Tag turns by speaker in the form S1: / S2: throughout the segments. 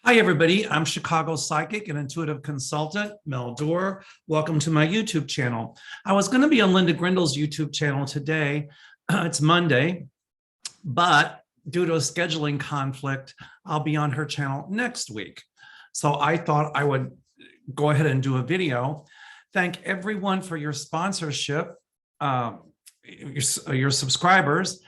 S1: Hi, everybody. I'm Chicago psychic and intuitive consultant, Mel Dorr. Welcome to my YouTube channel. I was going to be on Linda Grindel's YouTube channel today. It's Monday, but due to a scheduling conflict, I'll be on her channel next week. So I thought I would go ahead and do a video. Thank everyone for your sponsorship, your subscribers.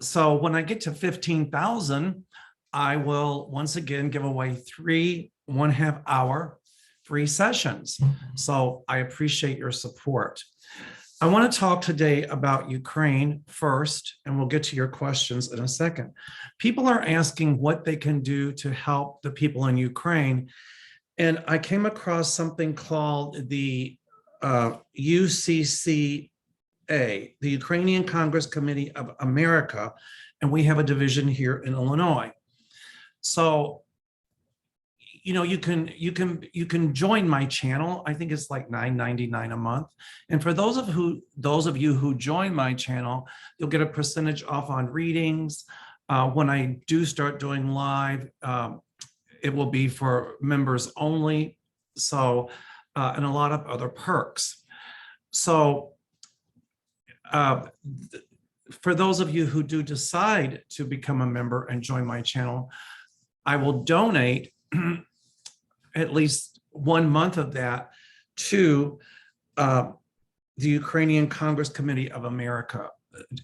S1: So when I get to 15,000, I will once again give away 3 1/2 hour free sessions. So I appreciate your support. I want to talk today about Ukraine first, and we'll get to your questions in a second. People are asking what they can do to help the people in Ukraine. And I came across something called the UCCA, the Ukrainian Congress Committee of America, and we have a division here in Illinois. So, you can join my channel. I think it's like $9.99 a month. And for those of you who join my channel, you'll get a percentage off on readings. When I do start doing live, it will be for members only. So, and a lot of other perks. So, for those of you who do decide to become a member and join my channel, I will donate at least 1 month of that to the Ukrainian Congress Committee of America,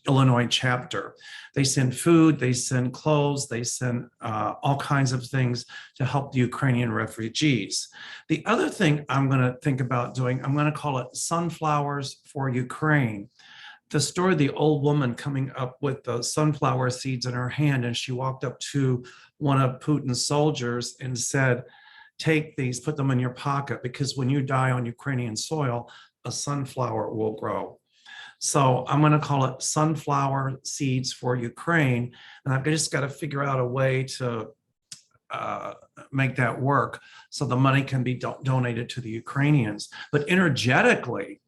S1: Illinois chapter. They send food, they send clothes, they send all kinds of things to help the Ukrainian refugees. The other thing I'm going to think about doing, I'm going to call it Sunflowers for Ukraine. The story of the old woman coming up with the sunflower seeds in her hand, and she walked up to one of Putin's soldiers and said, take these, put them in your pocket, because when you die on Ukrainian soil, a sunflower will grow. So I'm going to call it Sunflower Seeds for Ukraine. And I've just got to figure out a way to make that work so the money can be donated to the Ukrainians. But energetically,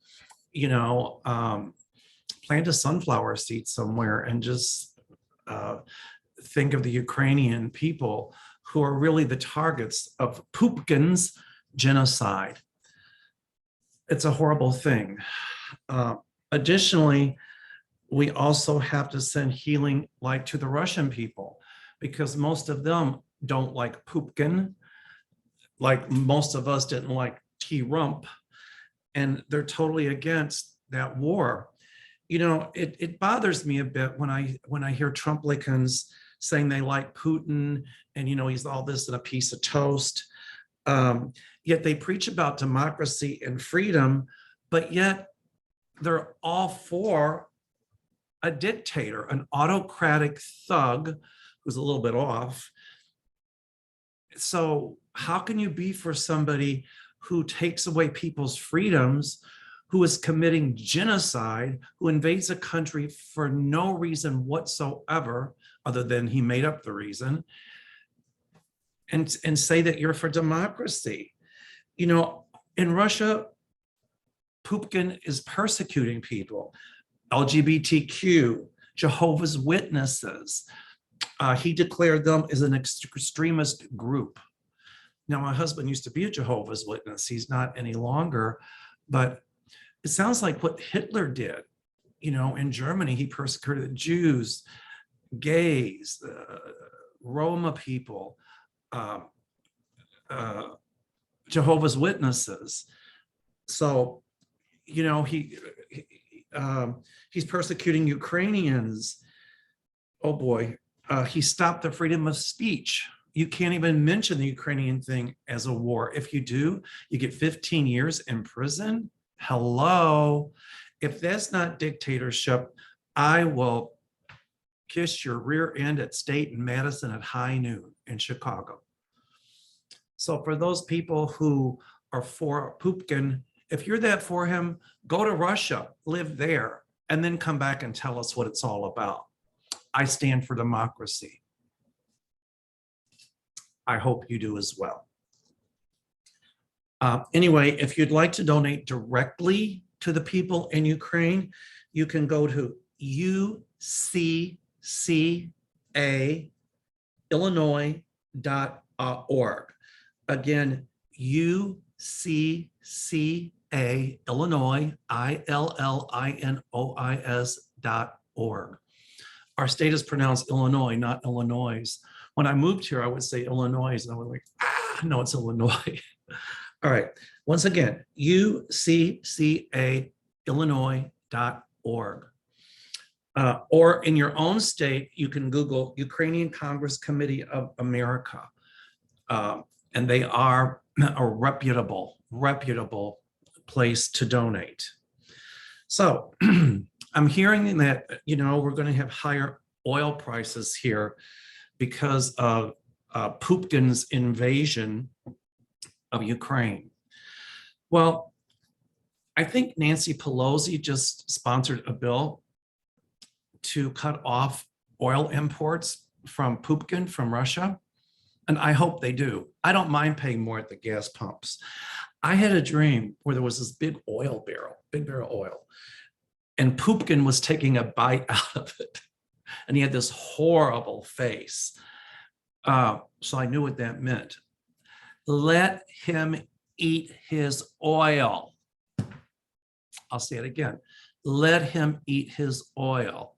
S1: plant a sunflower seed somewhere and just think of the Ukrainian people who are really the targets of Putin's genocide. It's a horrible thing. Additionally, we also have to send healing light to the Russian people, because most of them don't like Putin, like most of us didn't like T-Rump, and they're totally against that war. It bothers me a bit when I hear Trumplicans saying they like Putin and, he's all this in a piece of toast. Yet they preach about democracy and freedom, but yet they're all for a dictator, an autocratic thug who's a little bit off. So how can you be for somebody who takes away people's freedoms, who is committing genocide, who invades a country for no reason whatsoever, other than he made up the reason, and say that you're for democracy? In Russia, Putin is persecuting people, LGBTQ, Jehovah's Witnesses. He declared them as an extremist group. Now, my husband used to be a Jehovah's Witness. He's not any longer, but it sounds like what Hitler did. In Germany, he persecuted Jews, gays, Roma people, Jehovah's Witnesses. So, he's persecuting Ukrainians. Oh boy, he stopped the freedom of speech. You can't even mention the Ukrainian thing as a war. If you do, you get 15 years in prison. Hello. If that's not dictatorship, I will kiss your rear end at State and Madison at high noon in Chicago. So for those people who are for Putin, if you're that for him, go to Russia, live there, and then come back and tell us what it's all about. I stand for democracy. I hope you do as well. Anyway, if you'd like to donate directly to the people in Ukraine, you can go to UCCA Illinois org. Again, UCCA, Illinois, ILLINOIS.org. Our state is pronounced Illinois, not Illinois. When I moved here, I would say Illinois, and I was like, no, it's Illinois. All right. Once again, UCCA, Illinois.org. Or in your own state, you can Google Ukrainian Congress Committee of America. And they are a reputable place to donate. So I'm hearing that, we're going to have higher oil prices here because of Putin's invasion of Ukraine. Well, I think Nancy Pelosi just sponsored a bill to cut off oil imports from Putin, from Russia. And I hope they do. I don't mind paying more at the gas pumps. I had a dream where there was this big barrel oil, and Putin was taking a bite out of it. And he had this horrible face. So I knew what that meant. Let him eat his oil. I'll say it again. Let him eat his oil.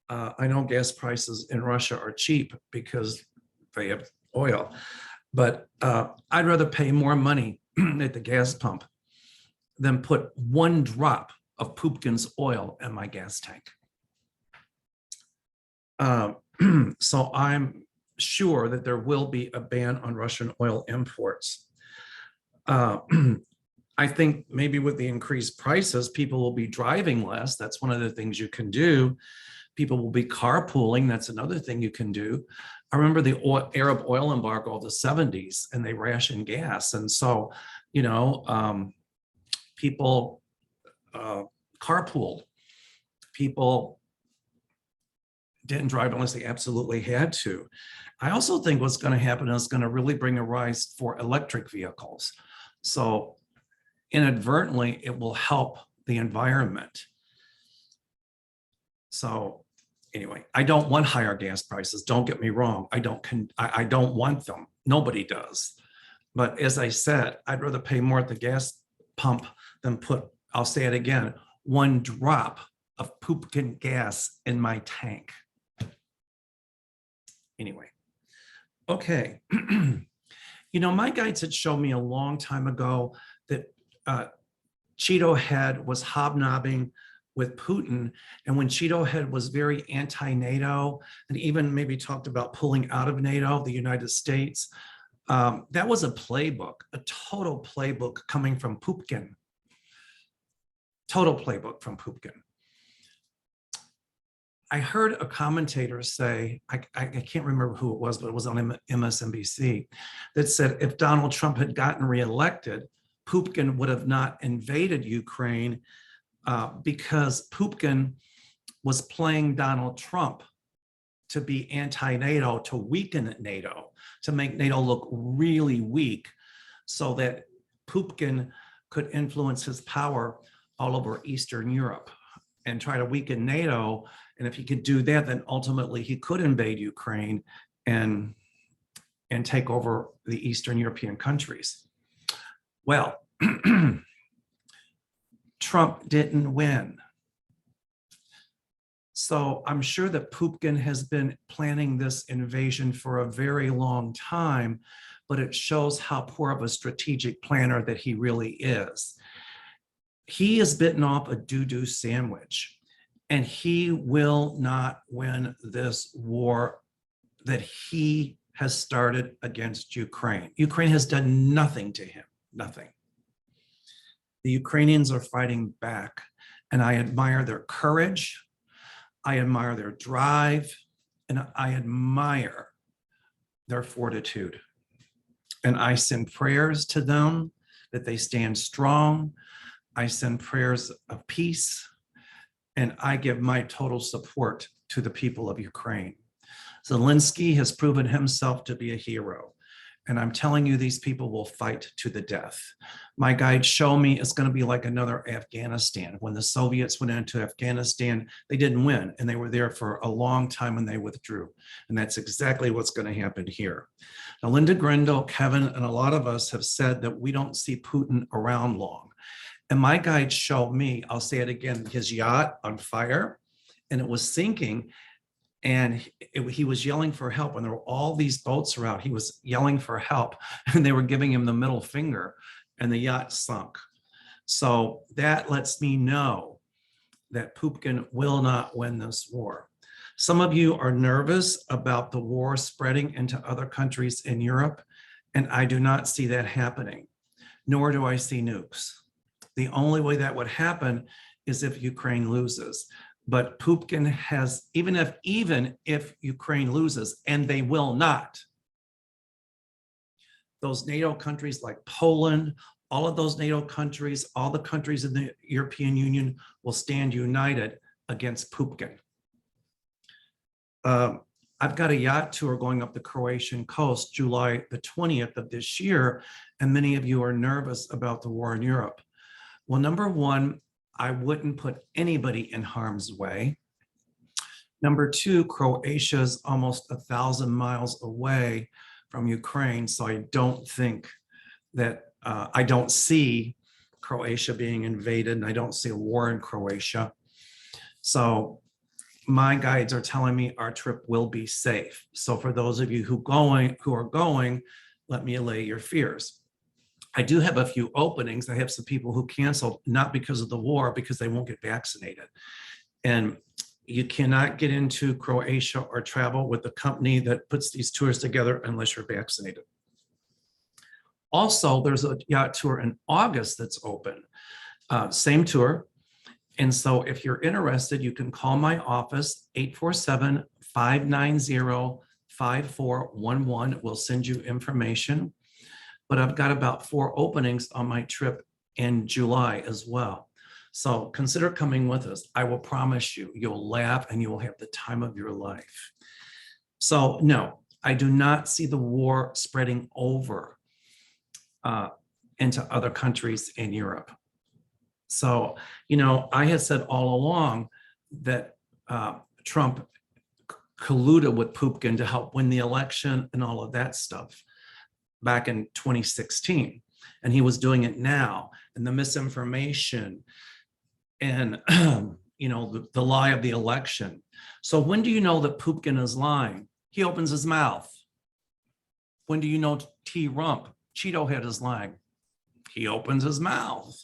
S1: I know gas prices in Russia are cheap because they have oil, but I'd rather pay more money at the gas pump than put one drop of Putin's oil in my gas tank. So I'm sure that there will be a ban on Russian oil imports. I think maybe with the increased prices, people will be driving less. That's one of the things you can do. People will be carpooling. That's another thing you can do. I remember the Arab oil embargo of the 70s, and they rationed gas. And so, people carpooled. People didn't drive unless they absolutely had to. I also think what's going to happen is going to really bring a rise for electric vehicles. So inadvertently, it will help the environment. So anyway, I don't want higher gas prices. Don't get me wrong. I don't want them. Nobody does. But as I said, I'd rather pay more at the gas pump than put, I'll say it again, one drop of Putin gas in my tank. Anyway, okay. My guides had shown me a long time ago that Cheeto Head was hobnobbing with Putin. And when Cheeto Head was very anti-NATO and even maybe talked about pulling out of NATO, the United States, that was a playbook, a total playbook coming from Putin. Total playbook from Putin. I heard a commentator say, I can't remember who it was, but it was on MSNBC, that said if Donald Trump had gotten reelected, Putin would have not invaded Ukraine because Putin was playing Donald Trump to be anti-NATO, to weaken NATO, to make NATO look really weak so that Putin could influence his power all over Eastern Europe and try to weaken NATO. And if he could do that, then ultimately he could invade Ukraine and take over the Eastern European countries. Well, Trump didn't win. So I'm sure that Putin has been planning this invasion for a very long time, but it shows how poor of a strategic planner that he really is. He has bitten off a doo-doo sandwich, and he will not win this war that he has started against Ukraine. Ukraine has done nothing to him, nothing. The Ukrainians are fighting back, and I admire their courage, I admire their drive, and I admire their fortitude. And I send prayers to them that they stand strong. I send prayers of peace, and I give my total support to the people of Ukraine. Zelensky has proven himself to be a hero, And I'm telling you, these people will fight to the death. My guides show me it's going to be like another Afghanistan. When the Soviets went into Afghanistan, they didn't win, and they were there for a long time and they withdrew. And that's exactly what's going to happen here. Now, Linda Grindel, Kevin, and a lot of us have said that we don't see Putin around long. And my guides show me, I'll say it again, his yacht on fire, and it was sinking. And he was yelling for help, and there were all these boats around. He was yelling for help, and they were giving him the middle finger, and the yacht sunk. So that lets me know that Putin will not win this war. Some of you are nervous about the war spreading into other countries in Europe, and I do not see that happening, nor do I see nukes. The only way that would happen is if Ukraine loses. But Putin has, even if Ukraine loses, and they will not, those NATO countries like Poland, all of those NATO countries, all the countries in the European Union will stand united against Putin. I've got a yacht tour going up the Croatian coast, July the 20th of this year, and many of you are nervous about the war in Europe. Well, number one, I wouldn't put anybody in harm's way. Number two, Croatia is almost 1,000 miles away from Ukraine, so I don't think that, I don't see Croatia being invaded, and I don't see a war in Croatia. So my guides are telling me our trip will be safe. So for those of you who are going, let me allay your fears. I do have a few openings. I have some people who canceled, not because of the war, because they won't get vaccinated. And you cannot get into Croatia or travel with the company that puts these tours together unless you're vaccinated. Also, there's a yacht tour in August that's open, same tour. And so if you're interested, you can call my office, 847-590-5411. We'll send you information. But I've got about 4 openings on my trip in July as well. So consider coming with us. I will promise you, you'll laugh and you will have the time of your life. So no, I do not see the war spreading over into other countries in Europe. So, you know, I had said all along that Trump colluded with Putin to help win the election and all of that stuff back in 2016, and he was doing it now, and the misinformation and you know, the lie of the election. So when do you know that Putin is lying? He opens his mouth. When do you know T-Rump, Cheeto Head, is lying? He opens his mouth.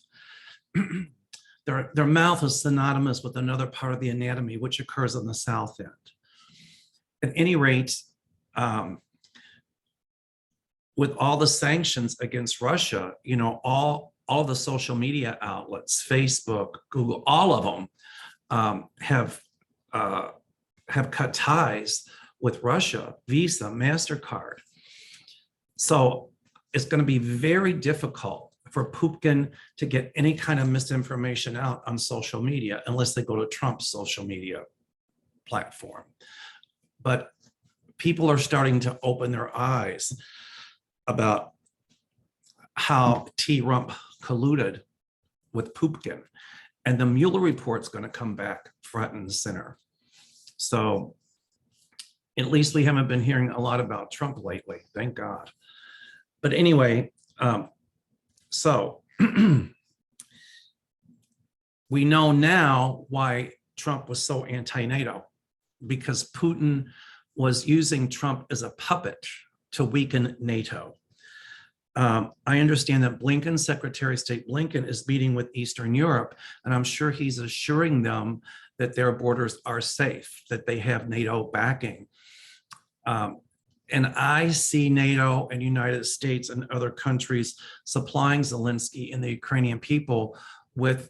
S1: Their mouth is synonymous with another part of the anatomy, which occurs on the south end. At any rate, with all the sanctions against Russia, you know, all the social media outlets, Facebook, Google, all of them have cut ties with Russia, Visa, MasterCard. So it's going to be very difficult for Putin to get any kind of misinformation out on social media unless they go to Trump's social media platform. But people are starting to open their eyes about how T-Rump colluded with Putin. And the Mueller report's going to come back front and center. So at least we haven't been hearing a lot about Trump lately, thank God. But anyway, so we know now why Trump was so anti-NATO, because Putin was using Trump as a puppet to weaken NATO. I understand that Blinken, Secretary of State Blinken, is meeting with Eastern Europe, and I'm sure he's assuring them that their borders are safe, that they have NATO backing. And I see NATO and United States and other countries supplying Zelensky and the Ukrainian people with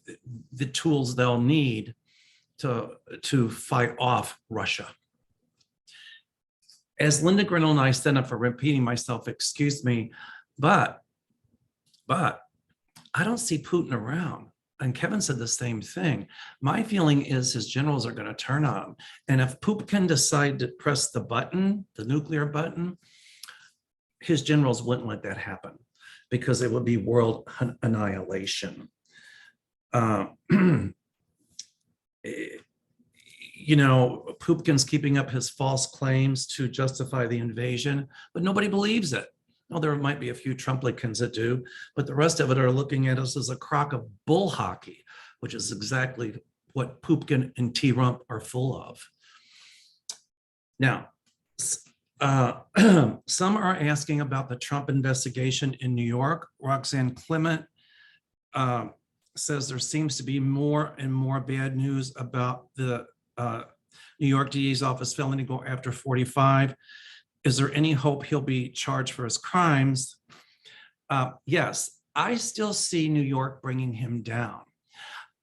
S1: the tools they'll need to fight off Russia. As Linda Grindel and I stand up for repeating myself, excuse me, but I don't see Putin around. And Kevin said the same thing. My feeling is his generals are going to turn on him. And if Putin can decide to press the button, the nuclear button, his generals wouldn't let that happen because it would be world annihilation. You know, Poopkin's keeping up his false claims to justify the invasion, but nobody believes it. Well, there might be a few Trumplicans that do, but the rest of it are looking at us as a crock of bull hockey, which is exactly what Poopkin and T-Rump are full of. Now, some are asking about the Trump investigation in New York. Roxanne Clement says there seems to be more and more bad news about the New York DA's office failing to go after 45. Is there any hope he'll be charged for his crimes? Yes, I still see New York bringing him down.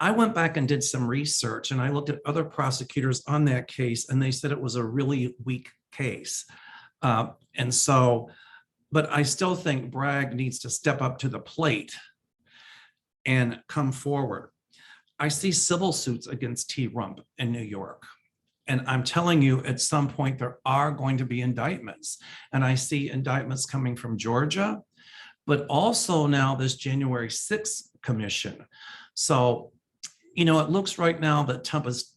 S1: I went back and did some research and I looked at other prosecutors on that case and they said it was a really weak case. And so, but I still think Bragg needs to step up to the plate and come forward. I see civil suits against T-Rump in New York. And I'm telling you, at some point, there are going to be indictments. And I see indictments coming from Georgia, but also now this January 6th commission. So, you know, it looks right now that Trump is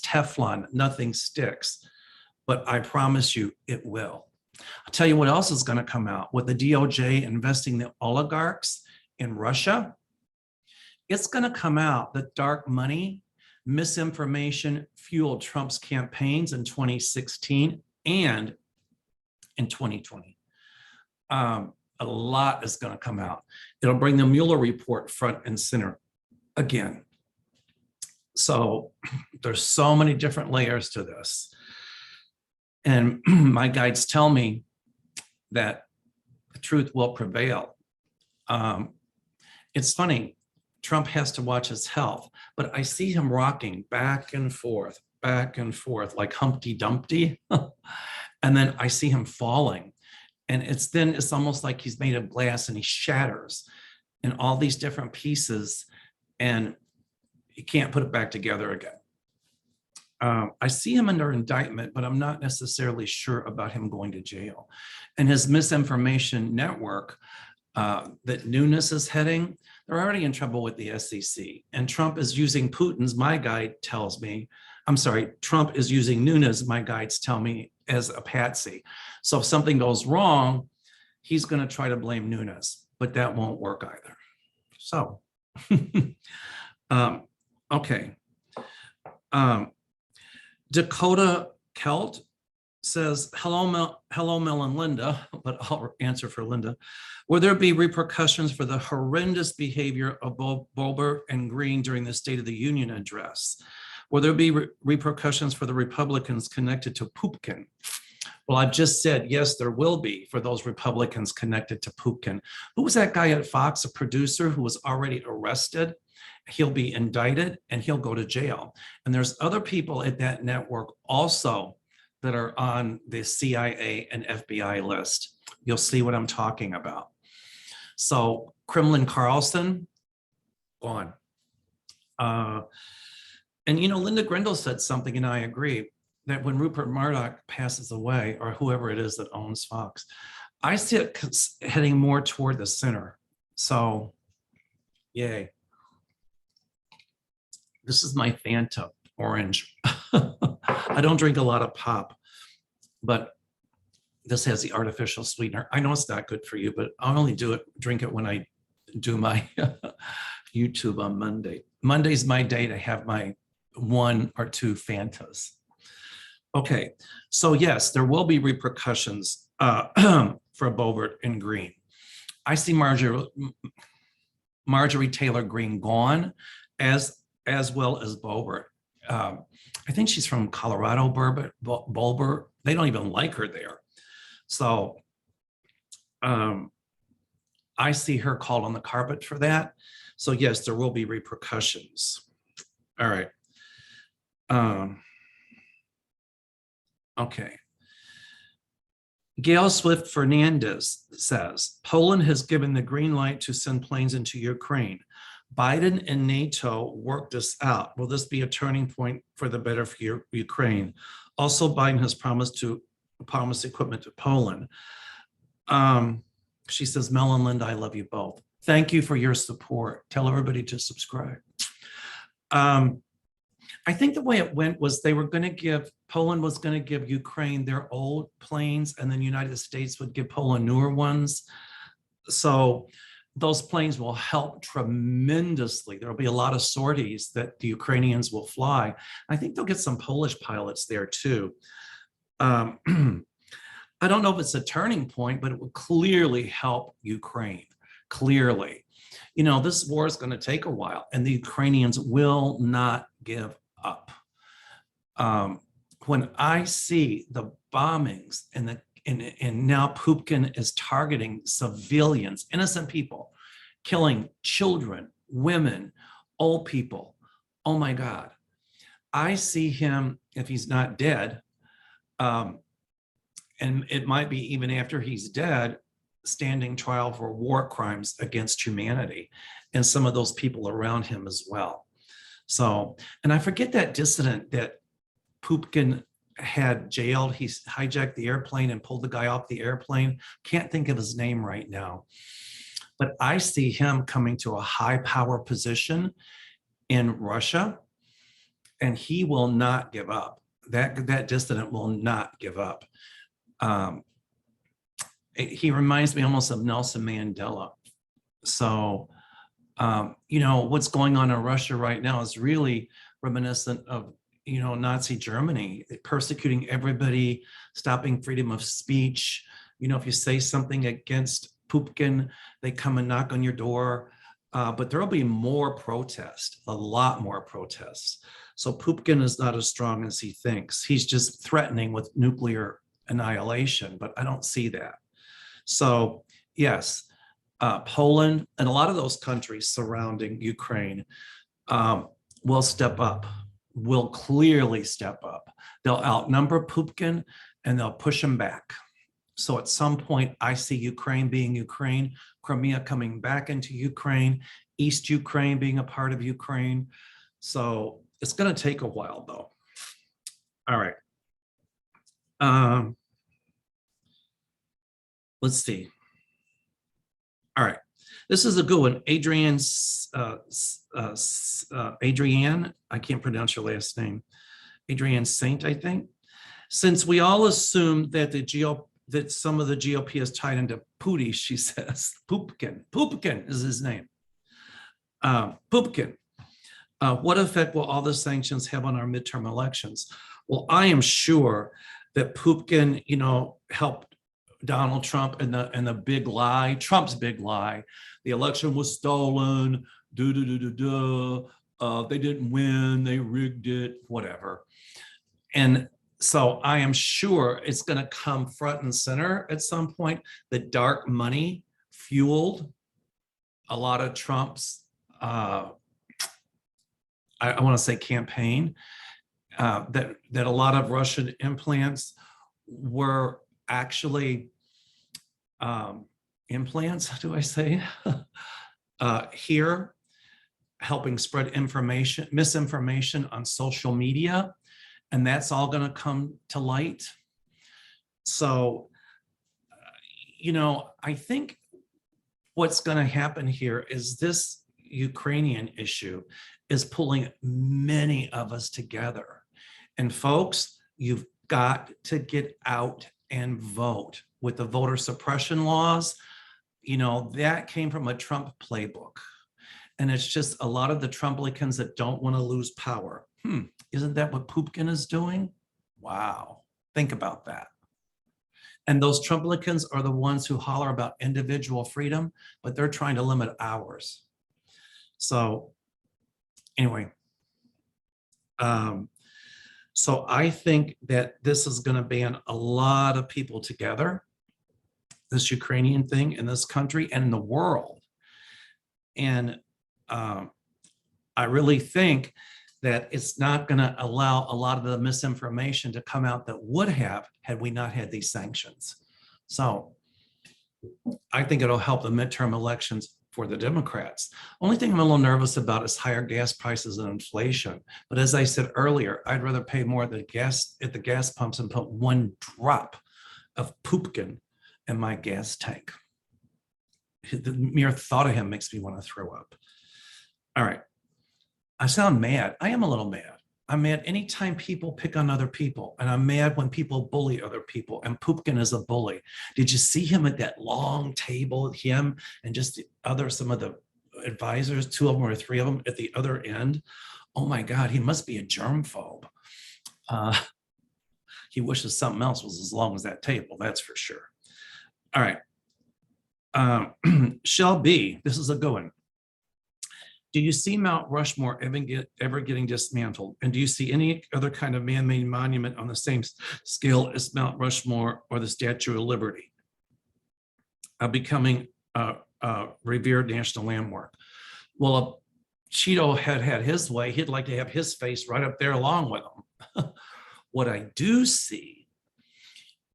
S1: Teflon, nothing sticks. But I promise you it will. I'll tell you what else is going to come out with the DOJ investing the oligarchs in Russia. It's going to come out that dark money, misinformation fueled Trump's campaigns in 2016 and in 2020. A lot is going to come out. It'll bring the Mueller report front and center again. So there's so many different layers to this. And my guides tell me that the truth will prevail. It's funny, Trump has to watch his health, but I see him rocking back and forth, like Humpty Dumpty. And then I see him falling. And it's almost like he's made of glass and he shatters in all these different pieces and he can't put it back together again. I see him under indictment, but I'm not necessarily sure about him going to jail. And his misinformation network that Nunes is heading, they're already in trouble with the SEC. And Trump is using Putin's, my guide tells me, Trump is using Nunes, my guides tell me, as a patsy. So if something goes wrong, he's going to try to blame Nunes, but that won't work either. So, okay. Dakota Kelt says, hello, Mel and Linda, but I'll answer for Linda. Will there be repercussions for the horrendous behavior of both Boebert and Green during the State of the Union address? Will there be repercussions for the Republicans connected to Poopkin? Well, I've just said, yes, there will be for those Republicans connected to Poopkin. Who was that guy at Fox, a producer who was already arrested? He'll be indicted and he'll go to jail. And there's other people at that network also that are on the CIA and FBI list. You'll see what I'm talking about. So Kremlin Carlson, gone. And you know, Linda Grindel said something, and I agree, that when Rupert Murdoch passes away, or whoever it is that owns Fox, I see it heading more toward the center. So, yay. This is my Fanta orange. I don't drink a lot of pop, but this has the artificial sweetener. I know it's not good for you, but I'll only drink it when I do my YouTube on Monday. Monday's my day to have my 1 or 2 Fantas. Okay, so yes, there will be repercussions for Boebert and Green. I see Marjorie Taylor Greene gone, as well as Boebert. I think she's from Colorado, Boebert. They don't even like her there. So I see her called on the carpet for that. So yes, there will be repercussions. All right. Okay. Gail Swift Fernandez says, Poland has given the green light to send planes into Ukraine. Biden and NATO worked this out. Will this be a turning point for the better for Ukraine? Also, Biden has promised to autonomous equipment to Poland. She says, Mel and Linda, I love you both. Thank you for your support. Tell everybody to subscribe. I think the way it went was Poland was going to give Ukraine their old planes, and then the United States would give Poland newer ones. So those planes will help tremendously. There'll be a lot of sorties that the Ukrainians will fly. I think they'll get some Polish pilots there too. I don't know if it's a turning point, but it will clearly help Ukraine, clearly. You know, this war is going to take a while, and the Ukrainians will not give up. When I see the bombings and now Putin is targeting civilians, innocent people, killing children, women, old people. Oh my God. I see him, if he's not dead, and it might be even after he's dead, standing trial for war crimes against humanity and some of those people around him as well. So, and I forget that dissident that Putin had jailed. He hijacked the airplane and pulled the guy off the airplane. Can't think of his name right now. But I see him coming to a high power position in Russia, and he will not give up. That dissident will not give up. He reminds me almost of Nelson Mandela. So, you know, what's going on in Russia right now is really reminiscent of, you know, Nazi Germany, persecuting everybody, stopping freedom of speech. You know, if you say something against Putin, they come and knock on your door. But there'll be more protest, a lot more protests. So Putin is not as strong as he thinks. He's just threatening with nuclear annihilation, but I don't see that. So yes, Poland and a lot of those countries surrounding Ukraine will step up, will clearly step up. They'll outnumber Putin and they'll push him back. So at some point, I see Ukraine being Ukraine, Crimea coming back into Ukraine, East Ukraine being a part of Ukraine. So it's going to take a while, though. All right. Let's see. All right. This is a good one. Adrienne, I can't pronounce your last name. Adrienne Saint, I think. Since we all assume that that some of the GOP is tied into Putin, she says. Putin is his name. Putin. What effect will all the sanctions have on our midterm elections? Well, I am sure that Putin, you know, helped Donald Trump and the big lie, Trump's big lie. The election was stolen. They didn't win. They rigged it. Whatever. And so I am sure it's going to come front and center at some point. The dark money fueled a lot of Trump's, I want to say campaign, that a lot of Russian implants were actually implants, do I say, here, helping spread misinformation on social media. And that's all going to come to light. So, you know, I think what's going to happen here is this Ukrainian issue is pulling many of us together. And folks, you've got to get out and vote. With the voter suppression laws, you know, that came from a Trump playbook. And it's just a lot of the Trumplicans that don't want to lose power. Isn't that what Putin is doing? Wow. Think about that. And those Trumplicans are the ones who holler about individual freedom, but they're trying to limit ours. So anyway, so I think that this is going to band a lot of people together, this Ukrainian thing in this country and in the world. And I really think that it's not going to allow a lot of the misinformation to come out that would have had we not had these sanctions. So I think it'll help the midterm elections for the Democrats. Only thing I'm a little nervous about is higher gas prices and inflation. But as I said earlier, I'd rather pay more at the gas pumps and put one drop of Poopkin in my gas tank. The mere thought of him makes me want to throw up. All right. I sound mad. I am a little mad. I'm mad anytime people pick on other people, and I'm mad when people bully other people, and Poopkin is a bully. Did you see him at that long table, him and just some of the advisors, 2 of them or 3 of them at the other end? Oh my God, he must be a germphobe. He wishes something else was as long as that table, that's for sure. All right. Shell B, this is a good one. Do you see Mount Rushmore ever getting dismantled? And do you see any other kind of man-made monument on the same scale as Mount Rushmore or the Statue of Liberty becoming a revered national landmark? Well, if Cheeto had his way, he'd like to have his face right up there along with him. What I do see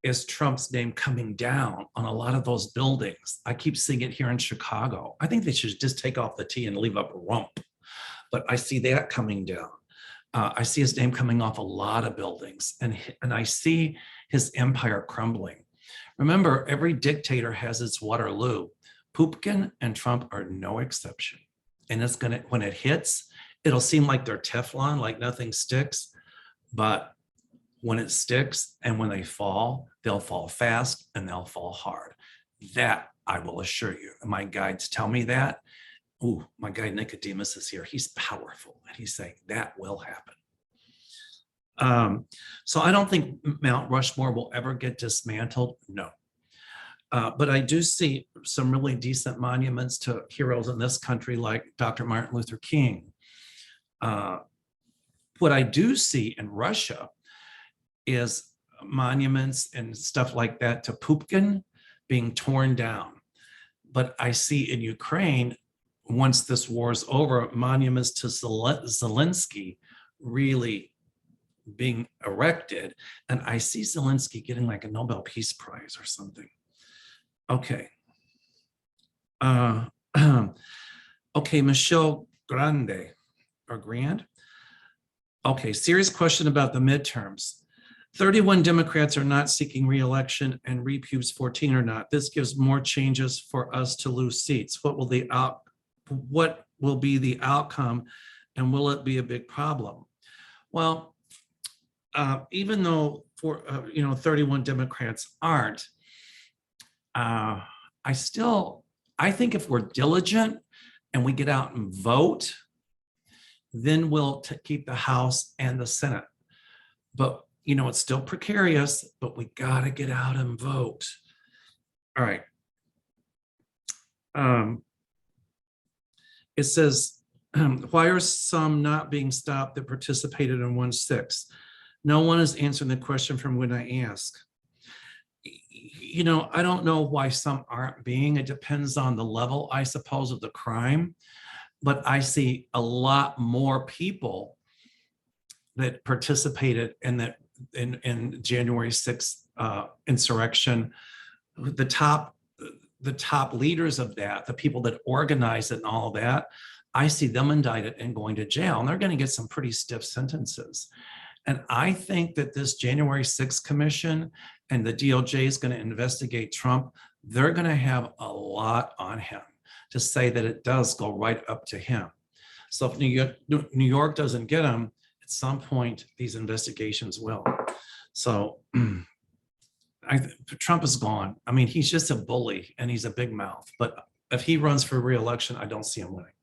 S1: is Trump's name coming down on a lot of those buildings. I keep seeing it here in Chicago. I think they should just take off the T and leave up a rump, but I see that coming down. I see his name coming off a lot of buildings, and I see his empire crumbling. Remember, every dictator has its Waterloo. Poopkin and Trump are no exception. And it's gonna, when it hits, it'll seem like they're Teflon, like nothing sticks, but when it sticks and when they fall, they'll fall fast and they'll fall hard. That I will assure you. My guides tell me that. Ooh, my guide Nicodemus is here. He's powerful, and he's saying that will happen. So I don't think Mount Rushmore will ever get dismantled. No. But I do see some really decent monuments to heroes in this country, like Dr. Martin Luther King. What I do see in Russia is monuments and stuff like that to Poopkin being torn down. But I see in Ukraine, once this war is over, monuments to Zelensky really being erected. And I see Zelensky getting like a Nobel Peace Prize or something. Okay. Okay, Michelle Grande or Grand. Okay, serious question about the midterms. 31 Democrats are not seeking re-election, and Repue's 14 are not. This gives more changes for us to lose seats. What will be the outcome, and will it be a big problem? Well, even though 31 Democrats aren't, I think if we're diligent and we get out and vote, then we'll keep the House and the Senate. But it's still precarious, but we got to get out and vote. All right. It says, why are some not being stopped that participated in 1-6? No one is answering the question from when I ask. I don't know why some aren't being. It depends on the level, I suppose, of the crime. But I see a lot more people that participated in January 6th insurrection. The top leaders of that, the people that organized it and all of that, I see them indicted and going to jail, and they're going to get some pretty stiff sentences. And I think that this January 6th commission and the DOJ is going to investigate Trump. They're going to have a lot on him to say that it does go right up to him. So if New York doesn't get him, at some point, these investigations will. So Trump is gone. I mean, he's just a bully and he's a big mouth. But if he runs for re-election, I don't see him winning.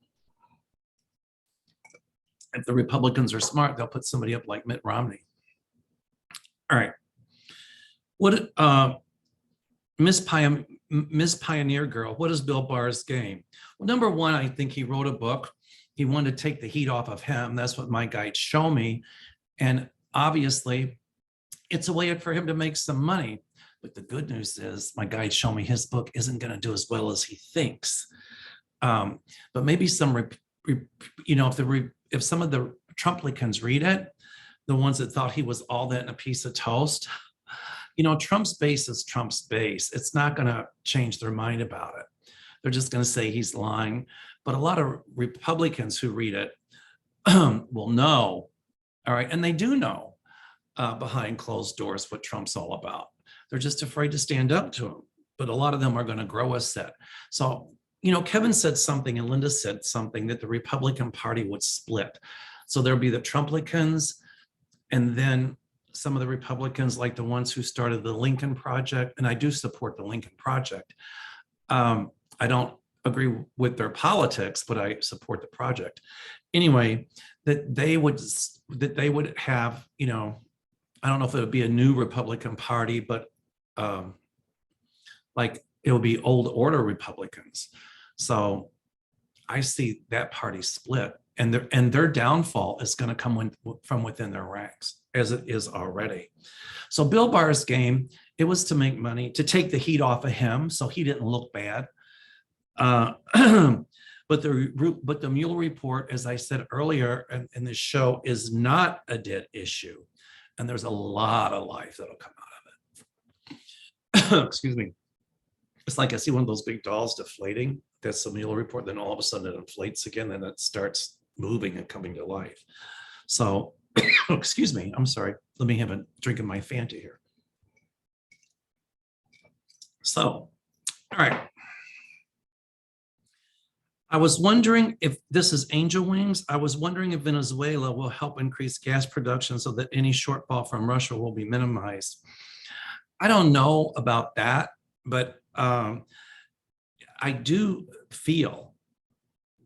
S1: If the Republicans are smart, they'll put somebody up like Mitt Romney. All right. What Miss Pioneer Girl, what is Bill Barr's game? Well, number one, I think he wrote a book. He wanted to take the heat off of him. That's what my guides show me. And obviously, it's a way for him to make some money. But the good news is my guides show me his book isn't going to do as well as he thinks. But maybe some, if some of the Trumplicans read it, the ones that thought he was all that in a piece of toast, Trump's base is Trump's base. It's not going to change their mind about it. They're just going to say he's lying. But a lot of Republicans who read it will know, all right, and they do know behind closed doors what Trump's all about. They're just afraid to stand up to them. But a lot of them are going to grow a set. So, Kevin said something and Linda said something that the Republican Party would split. So there'll be the Trumplicans, and then some of the Republicans, like the ones who started the Lincoln Project, and I do support the Lincoln Project. I don't agree with their politics, but I support the project. Anyway, that they would have, I don't know if it would be a new Republican Party, but like it will be old order Republicans. So I see that party split, and their downfall is going to come from within their ranks, as it is already. So Bill Barr's game, it was to make money, to take the heat off of him, so he didn't look bad. But the Mueller report, as I said earlier in this show, is not a dead issue, and there's a lot of life that'll come out of it. Excuse me. It's like I see one of those big dolls deflating. That's the Mueller report. Then all of a sudden it inflates again, and it starts moving and coming to life. So, excuse me. I'm sorry. Let me have a drink of my Fanta here. So, all right. I was wondering if this is angel wings. I was wondering if Venezuela will help increase gas production so that any shortfall from Russia will be minimized. I don't know about that, but I do feel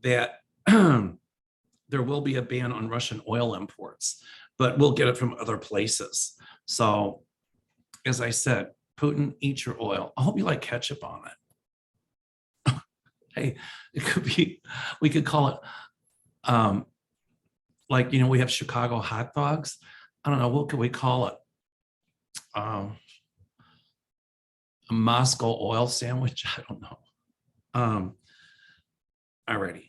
S1: that there will be a ban on Russian oil imports, but we'll get it from other places. So, as I said, Putin, eat your oil. I hope you like ketchup on it. Hey, it could be, we could call it, like, we have Chicago hot dogs. I don't know, what could we call it? A Moscow oil sandwich? I don't know. Alrighty.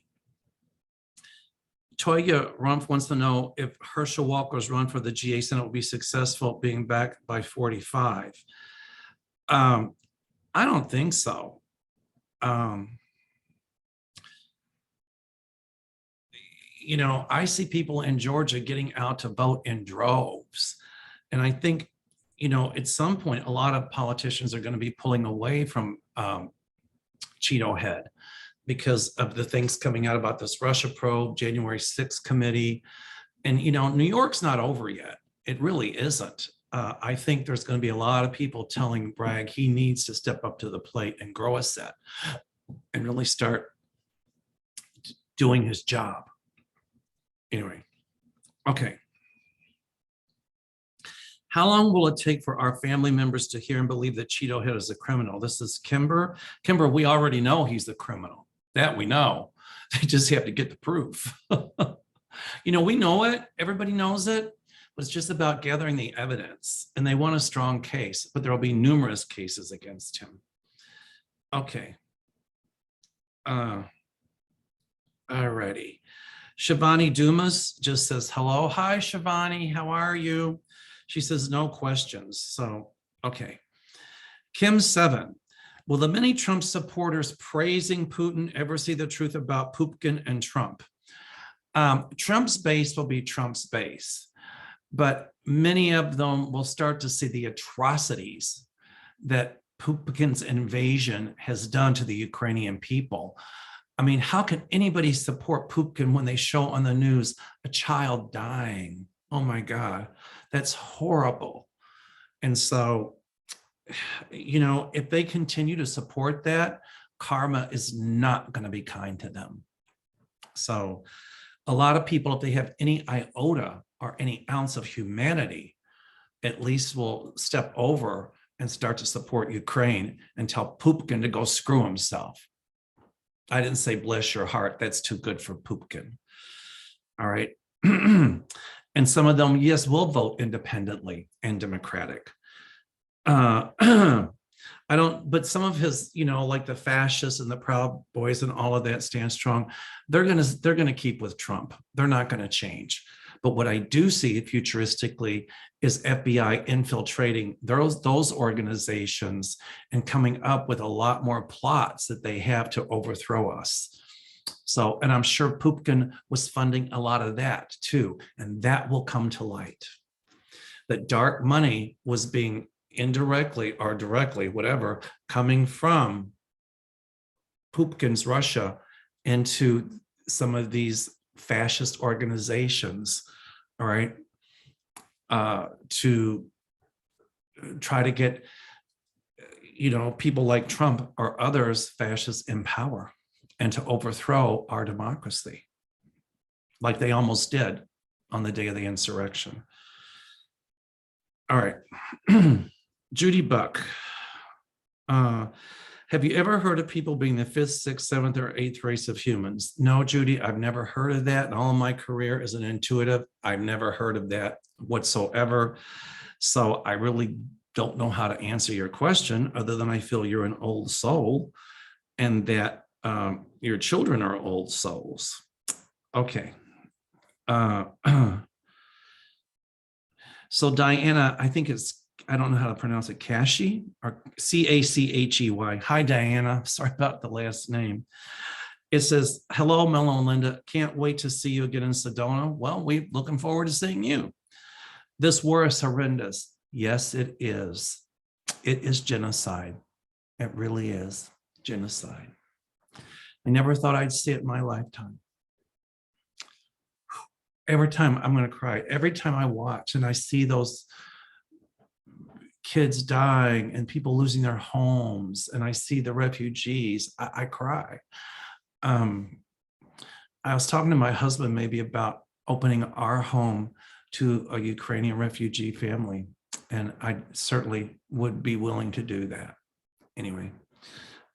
S1: Toya Rumpf wants to know if Herschel Walker's run for the GA Senate will be successful, being backed by 45. I don't think so. I see people in Georgia getting out to vote in droves. And I think, at some point, a lot of politicians are going to be pulling away from Cheeto Head because of the things coming out about this Russia probe, January 6th committee. And, New York's not over yet. It really isn't. I think there's going to be a lot of people telling Bragg he needs to step up to the plate and grow a set and really start doing his job. Anyway, okay. How long will it take for our family members to hear and believe that Cheeto Head is a criminal? This is Kimber. Kimber, we already know he's the criminal. That we know. They just have to get the proof. We know it. Everybody knows it. But it's just about gathering the evidence. And they want a strong case, but there will be numerous cases against him. Okay. All righty. Shivani Dumas just says, hello. Hi, Shivani. How are you? She says, no questions. So, okay. Kim 7. Will the many Trump supporters praising Putin ever see the truth about Putin and Trump? Trump's base will be Trump's base, but many of them will start to see the atrocities that Putin's invasion has done to the Ukrainian people. I mean, how can anybody support Putin when they show on the news a child dying? Oh my God, that's horrible. And so, if they continue to support that, karma is not going to be kind to them. So a lot of people, if they have any iota or any ounce of humanity, at least will step over and start to support Ukraine and tell Putin to go screw himself. I didn't say bless your heart. That's too good for Putin. All right. And some of them, yes, will vote independently and democratic. I don't, but some of his, like the fascists and the Proud Boys and all of that stand strong. They're gonna keep with Trump. They're not gonna change. But what I do see futuristically is FBI infiltrating those organizations and coming up with a lot more plots that they have to overthrow us. So, and I'm sure Putin was funding a lot of that too, and that will come to light. That dark money was being, indirectly or directly, whatever, coming from Putin's Russia into some of these fascist organizations, all right, to try to get, people like Trump or others fascists in power and to overthrow our democracy, like they almost did on the day of the insurrection. All right. Judy Buck. Have you ever heard of people being the fifth, sixth, seventh, or eighth race of humans? No, Judy, I've never heard of that. In all of my career as an intuitive, I've never heard of that whatsoever. So I really don't know how to answer your question other than I feel you're an old soul and that your children are old souls. Okay. So Diana, I think I don't know how to pronounce it, Kashi or Cachey. Hi, Diana. Sorry about the last name. It says, hello, Mello and Linda. Can't wait to see you again in Sedona. Well, we're looking forward to seeing you. This war is horrendous. Yes, it is. It is genocide. It really is genocide. I never thought I'd see it in my lifetime. Every time I'm going to cry. Every time I watch and I see those kids dying and people losing their homes and I see the refugees, I cry. I was talking to my husband maybe about opening our home to a Ukrainian refugee family, and I certainly would be willing to do that. Anyway,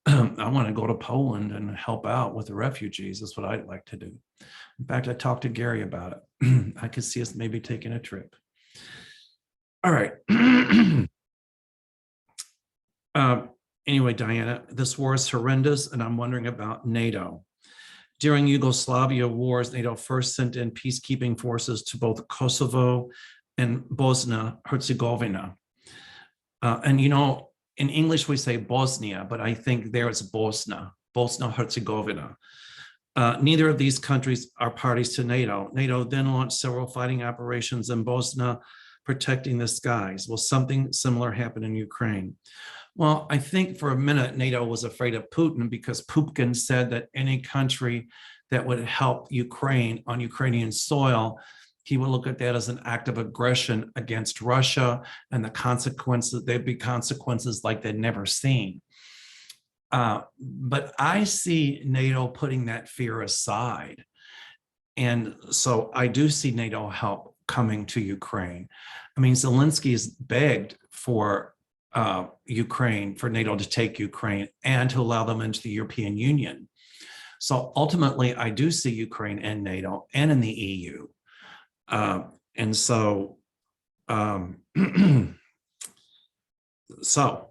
S1: I want to go to Poland and help out with the refugees. That's what I'd like to do. In fact, I talked to Gary about it. I could see us maybe taking a trip. All right. Anyway, Diana, this war is horrendous, and I'm wondering about NATO. During Yugoslavia wars, NATO first sent in peacekeeping forces to both Kosovo and Bosnia-Herzegovina. And in English we say Bosnia, but I think there it's Bosnia-Herzegovina. Neither of these countries are parties to NATO. NATO then launched several fighting operations in Bosnia, protecting the skies. Will something similar happen in Ukraine? Well, I think for a minute, NATO was afraid of Putin because Putin said that any country that would help Ukraine on Ukrainian soil, he would look at that as an act of aggression against Russia, and the consequences, there'd be consequences like they'd never seen. But I see NATO putting that fear aside. And so I do see NATO help coming to Ukraine. I mean, Zelensky has begged for Ukraine, for NATO to take Ukraine and to allow them into the European Union. So ultimately, I do see Ukraine in NATO and in the EU. And so, so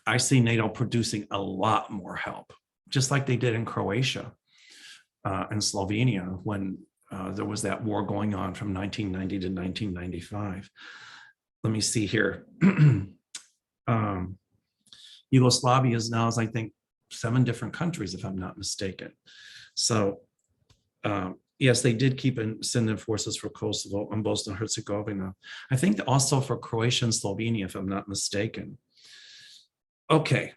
S1: I see NATO producing a lot more help, just like they did in Croatia and Slovenia when there was that war going on from 1990 to 1995. Let me see here. Yugoslavia is now, I think, 7 different countries, if I'm not mistaken. So yes, they did send in forces for Kosovo and Bosnia and Herzegovina. I think also for Croatia and Slovenia, if I'm not mistaken. Okay.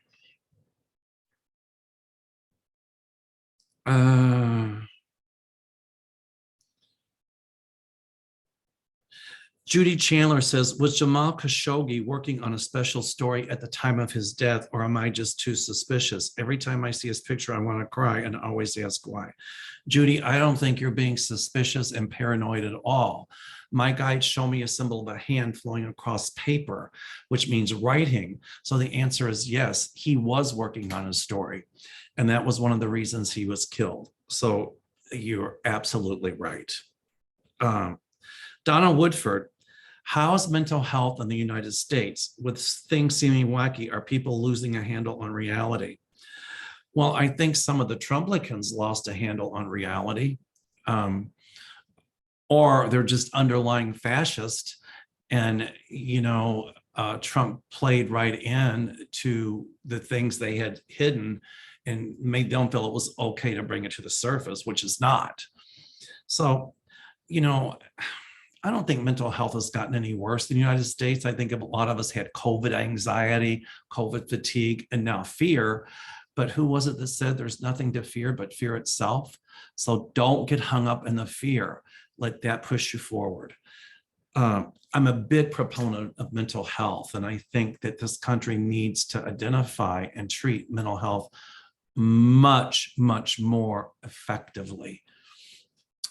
S1: Judy Chandler says, was Jamal Khashoggi working on a special story at the time of his death, or am I just too suspicious? Every time I see his picture, I want to cry and always ask why. Judy, I don't think you're being suspicious and paranoid at all. My guides show me a symbol of a hand flowing across paper, which means writing. So the answer is yes, he was working on his story. And that was one of the reasons he was killed. So you're absolutely right. Donna Woodford, how's mental health in the United States? With things seeming wacky, are people losing a handle on reality? Well, I think some of the Trumplicans lost a handle on reality, or they're just underlying fascist. And, Trump played right in to the things they had hidden and made them feel it was okay to bring it to the surface, which is not. So, I don't think mental health has gotten any worse in the United States. I think a lot of us had COVID anxiety, COVID fatigue, and now fear. But who was it that said there's nothing to fear but fear itself? So don't get hung up in the fear. Let that push you forward. I'm a big proponent of mental health, and I think that this country needs to identify and treat mental health much, much more effectively.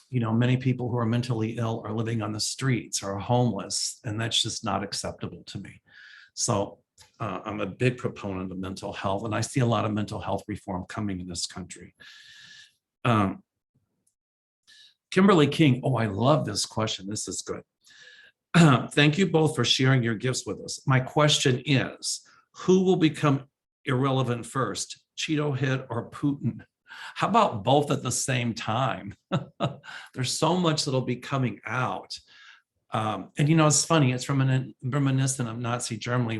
S1: You know, many people who are mentally ill are living on the streets or are homeless, and that's just not acceptable to me. So I'm a big proponent of mental health, and I see a lot of mental health reform coming in this country. Kimberly King, oh, I love this question. This is good. Thank you both for sharing your gifts with us. My question is, who will become irrelevant first, Cheeto Head or Putin? How about both at the same time? There's so much that'll be coming out. And you know, it's funny, it's reminiscent of Nazi Germany.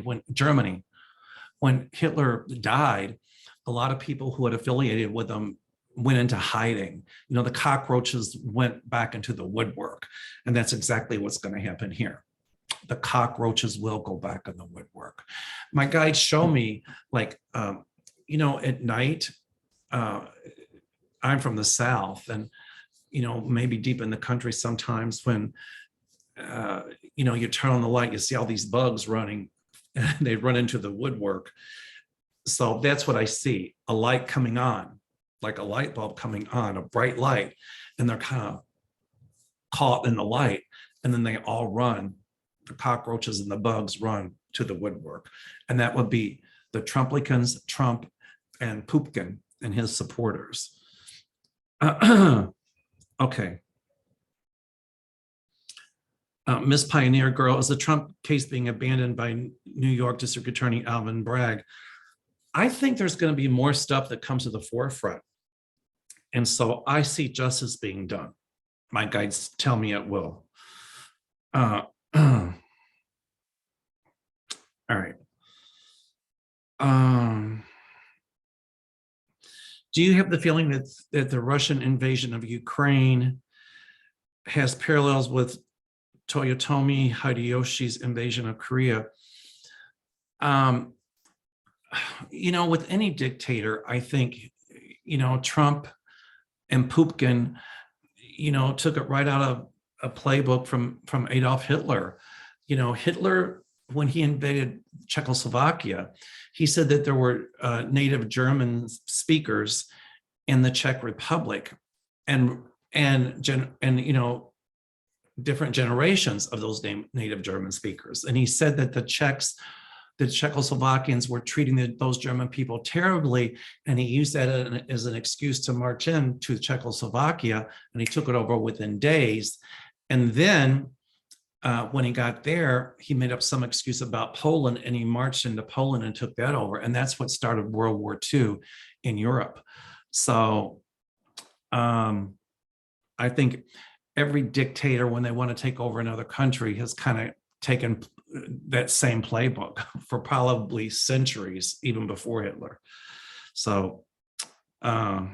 S1: When Hitler died, a lot of people who had affiliated with him went into hiding. You know, the cockroaches went back into the woodwork, and that's exactly what's going to happen here. The cockroaches will go back in the woodwork. My guides show me, like, you know, at night, I'm from the South, and, you know, maybe deep in the country sometimes when, you know, you turn on the light, you see all these bugs running, and they run into the woodwork. So that's what I see, a light coming on, like a light bulb coming on, a bright light, and they're kind of caught in the light, and then they all run. The cockroaches and the bugs run to the woodwork. And that would be the Trumplicans, Trump, and Poopkin and his supporters. Okay. Miss Pioneer Girl, is the Trump case being abandoned by New York District Attorney Alvin Bragg? I think there's going to be more stuff that comes to the forefront. And so I see justice being done. My guides tell me it will. All right. Do you have the feeling that the Russian invasion of Ukraine has parallels with Toyotomi Hideyoshi's invasion of Korea? You know, with any dictator, I think, you know, Trump and Poopkin, you know, took it right out of a playbook from Adolf Hitler. You know, Hitler, when he invaded Czechoslovakia, he said that there were native German speakers in the Czech Republic, and you know, different generations of those native German speakers. And he said that the Czechoslovakians were treating those German people terribly, and he used that as an excuse to march into Czechoslovakia, and he took it over within days. And then when he got there, he made up some excuse about Poland, and he marched into Poland and took that over. And that's what started World War II in Europe. So I think every dictator, when they want to take over another country, has kind of taken that same playbook for probably centuries, even before Hitler. So I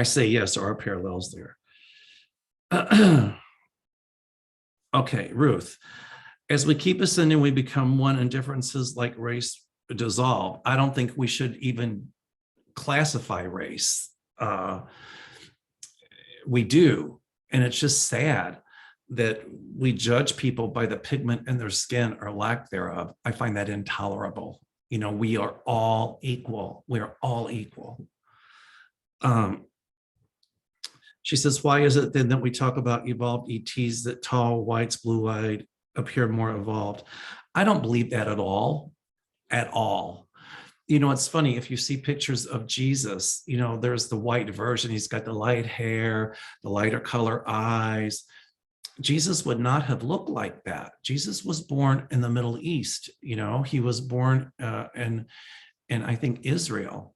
S1: say yes, there are parallels there. Okay, Ruth, as we keep ascending, we become one, and differences like race dissolve. I don't think we should even classify race. We do, and it's just sad that we judge people by the pigment in their skin or lack thereof. I find that intolerable. You know, we are all equal. We are all equal. She says, why is it then that we talk about evolved ETs, that tall, whites, blue-eyed appear more evolved? I don't believe that at all, at all. You know, it's funny, if you see pictures of Jesus, you know, there's the white version. He's got the light hair, the lighter color eyes. Jesus would not have looked like that. Jesus was born in the Middle East. You know, he was born in I think Israel,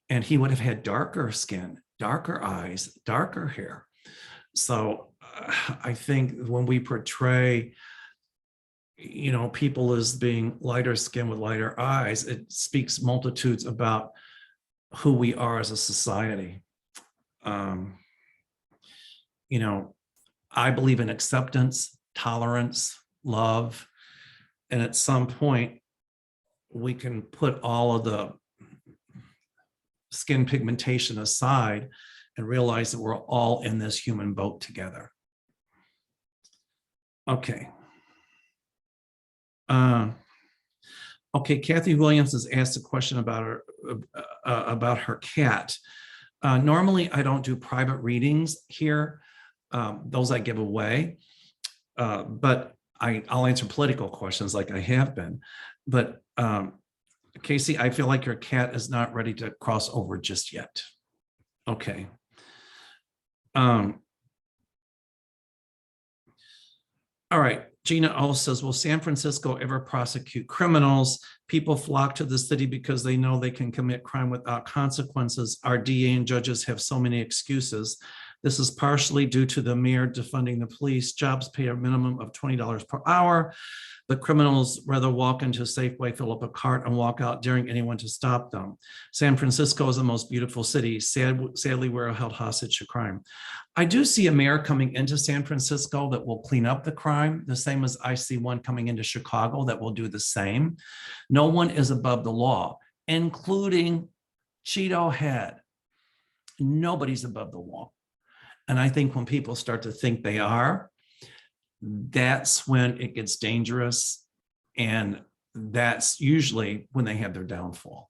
S1: and he would have had darker skin, darker eyes, darker hair. So I think when we portray, you know, people as being lighter skin with lighter eyes, it speaks multitudes about who we are as a society. you know, I believe in acceptance, tolerance, love. And at some point, we can put all of the skin pigmentation aside and realize that we're all in this human boat together. Okay. Okay, Kathy Williams has asked a question about her cat. Normally, I don't do private readings here. Those I give away, but I'll answer political questions like I have been. But Casey, I feel like your cat is not ready to cross over just yet. Okay. All right. Gina O says, will San Francisco ever prosecute criminals? People flock to the city because they know they can commit crime without consequences. Our DA and judges have so many excuses. This is partially due to the mayor defunding the police. Jobs pay a minimum of $20 per hour, but criminals rather walk into a Safeway, fill up a cart, and walk out, daring anyone to stop them. San Francisco is the most beautiful city. Sadly, we're held hostage to crime. I do see a mayor coming into San Francisco that will clean up the crime, the same as I see one coming into Chicago that will do the same. No one is above the law, including Cheeto Head. Nobody's above the law. And I think when people start to think they are, that's when it gets dangerous. And that's usually when they have their downfall.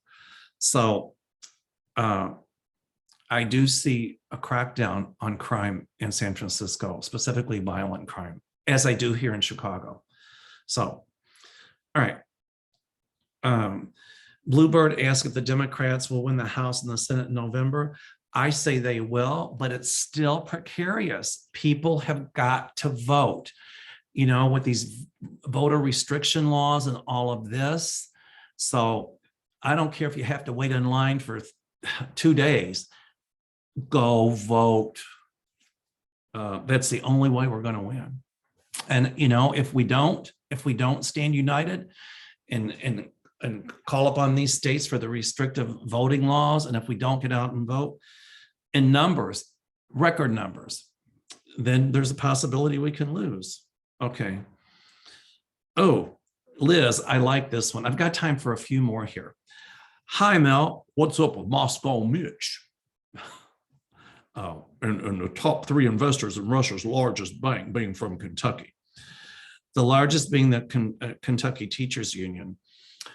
S1: So I do see a crackdown on crime in San Francisco, specifically violent crime, as I do here in Chicago. So, all right. Bluebird asked if the Democrats will win the House and the Senate in November. I say they will, but it's still precarious. People have got to vote, you know, with these voter restriction laws and all of this. So I don't care if you have to wait in line for 2 days, go vote. That's the only way we're going to win. And, you know, if we don't stand united and call upon these states for the restrictive voting laws, and if we don't get out and vote in numbers, record numbers, then there's a possibility we can lose. Okay. Oh, Liz, I like this one. I've got time for a few more here. Hi, Mel. What's up with Moscow Mitch? And the top 3 investors in Russia's largest bank being from Kentucky. The largest being the Kentucky Teachers Union.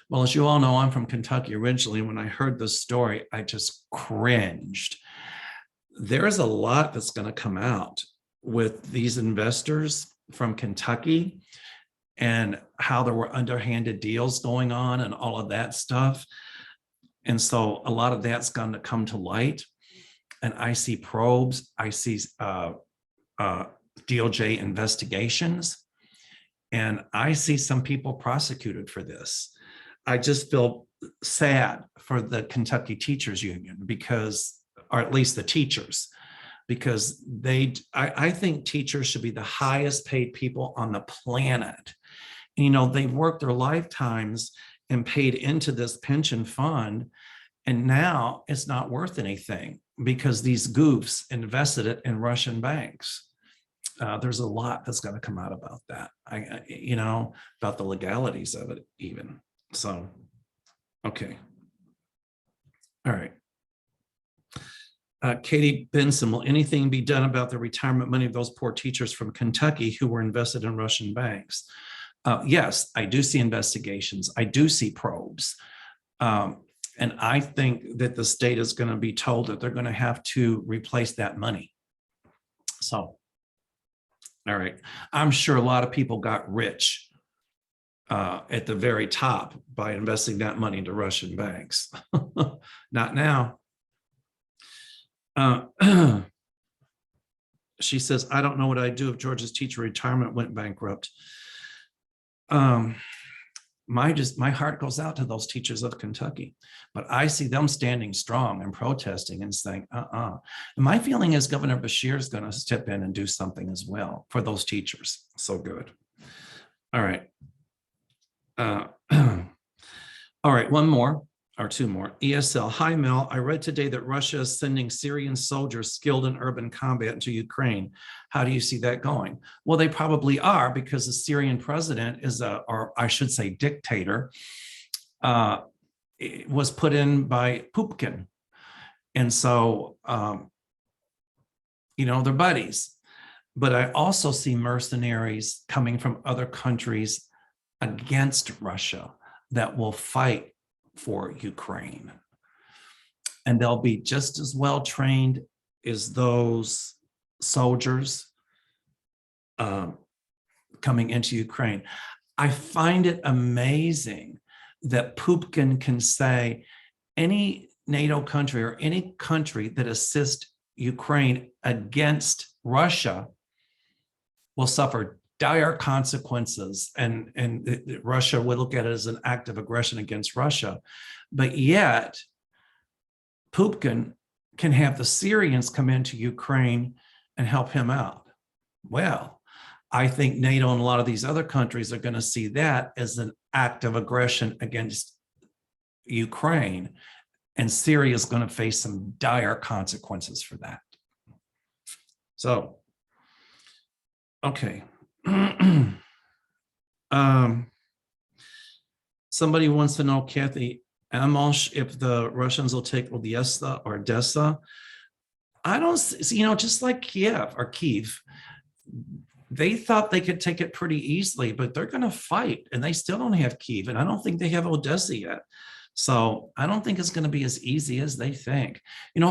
S1: Well, as you all know, I'm from Kentucky originally. When I heard this story, I just cringed. There is a lot that's going to come out with these investors from Kentucky and how there were underhanded deals going on and all of that stuff. And so a lot of that's going to come to light. And I see probes, I see DOJ investigations, and I see some people prosecuted for this. I just feel sad for the Kentucky Teachers Union because, or at least the teachers, because I think teachers should be the highest paid people on the planet. And, you know, they've worked their lifetimes and paid into this pension fund, and now it's not worth anything because these goofs invested it in Russian banks. There's a lot that's going to come out about that, you know, about the legalities of it even. So, okay. All right. Katie Benson, will anything be done about the retirement money of those poor teachers from Kentucky who were invested in Russian banks? Yes, I do see investigations. I do see probes. And I think that the state is going to be told that they're going to have to replace that money. So, all right. I'm sure a lot of people got rich at the very top by investing that money into Russian banks. Not now. She says, I don't know what I'd do if Georgia's teacher retirement went bankrupt. My heart goes out to those teachers of Kentucky, but I see them standing strong and protesting and saying, And my feeling is Governor Bashir is going to step in and do something as well for those teachers. So good. All right. All right, one more. or two more. ESL. Hi, Mel. I read today that Russia is sending Syrian soldiers skilled in urban combat into Ukraine. How do you see that going? Well, they probably are, because the Syrian president is or I should say dictator, was put in by Putin. And so, they're buddies. But I also see mercenaries coming from other countries against Russia that will fight for Ukraine. And they'll be just as well trained as those soldiers coming into Ukraine. I find it amazing that Putin can say any NATO country or any country that assists Ukraine against Russia will suffer dire consequences, and Russia would look at it as an act of aggression against Russia. But yet, Putin can have the Syrians come into Ukraine and help him out. Well, I think NATO and a lot of these other countries are going to see that as an act of aggression against Ukraine, and Syria is going to face some dire consequences for that. So, okay. Somebody wants to know, Kathy Amosh, if the Russians will take Odessa or Odessa. I don't see, just like Kiev, they thought they could take it pretty easily, but they're going to fight, and they still don't have Kiev, and I don't think they have Odessa yet. So I don't think it's going to be as easy as they think.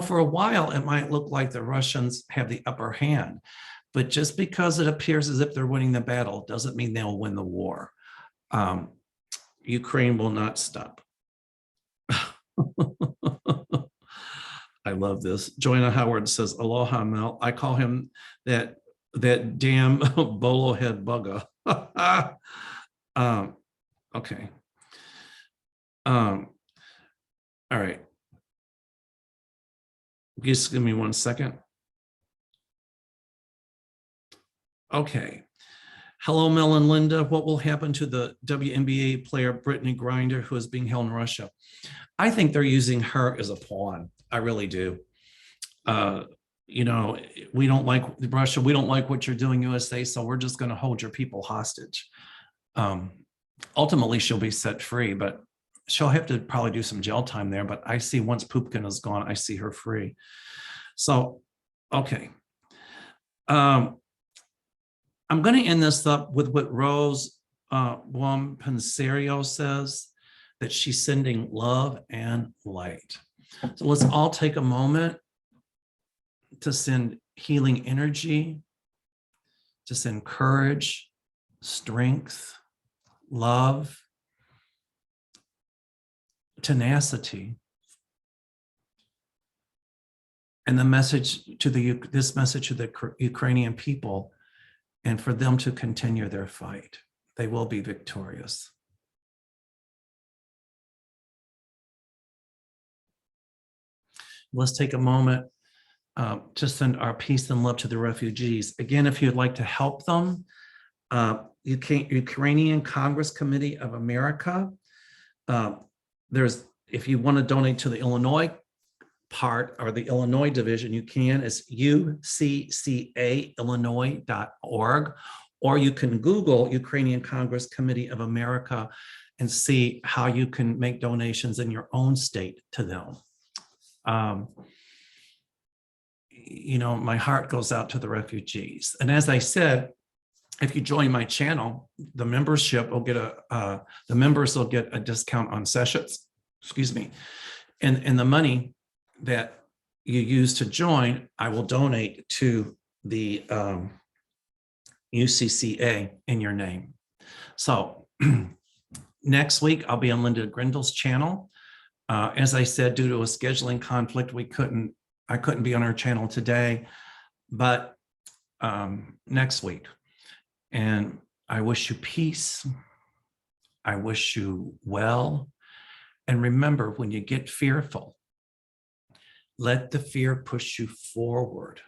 S1: For a while, it might look like the Russians have the upper hand, but just because it appears as if they're winning the battle doesn't mean they'll win the war. Ukraine will not stop. I love this. Joanna Howard says, Aloha, Mel. I call him that damn bolo head bugger. Okay. All right. Just give me 1 second. Okay. Hello, Mel and Linda. What will happen to the WNBA player Brittany Grindel, who is being held in Russia? I think they're using her as a pawn. I really do. We don't like Russia. We don't like what you're doing, USA. So we're just going to hold your people hostage. Ultimately, she'll be set free, but she'll have to probably do some jail time there. But I see once Putin is gone, I see her free. So, okay. I'm going to end this up with what Rose Penserio says, that she's sending love and light. So let's all take a moment to send healing energy, to send courage, strength, love, tenacity, and this message to the Ukrainian people, and for them to continue their fight. They will be victorious. Let's take a moment to send our peace and love to the refugees. Again, if you'd like to help them, Ukrainian Congress Committee of America, if you want to donate to the Illinois part or the Illinois division, you can. It's uccaillinois.org, or you can Google Ukrainian Congress Committee of America and see how you can make donations in your own state to them. My heart goes out to the refugees. And as I said, if you join my channel, the membership will get the members will get a discount on sessions, and the money that you use to join, I will donate to the UCCA in your name. So next week, I'll be on Linda Grindel's channel. As I said, due to a scheduling conflict, I couldn't be on her channel today, but next week. And I wish you peace. I wish you well. And remember, when you get fearful, let the fear push you forward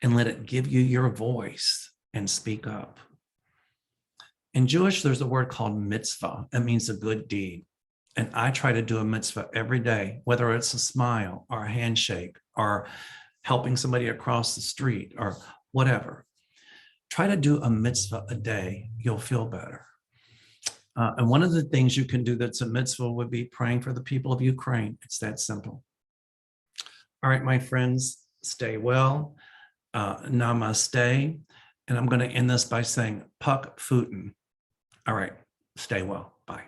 S1: and let it give you your voice and speak up. In Jewish, there's a word called mitzvah. It means a good deed. And I try to do a mitzvah every day, whether it's a smile or a handshake or helping somebody across the street or whatever. Try to do a mitzvah a day. You'll feel better. And one of the things you can do that's a mitzvah would be praying for the people of Ukraine. It's that simple. All right, my friends, stay well. Namaste. And I'm going to end this by saying Puck Futen. All right, stay well. Bye.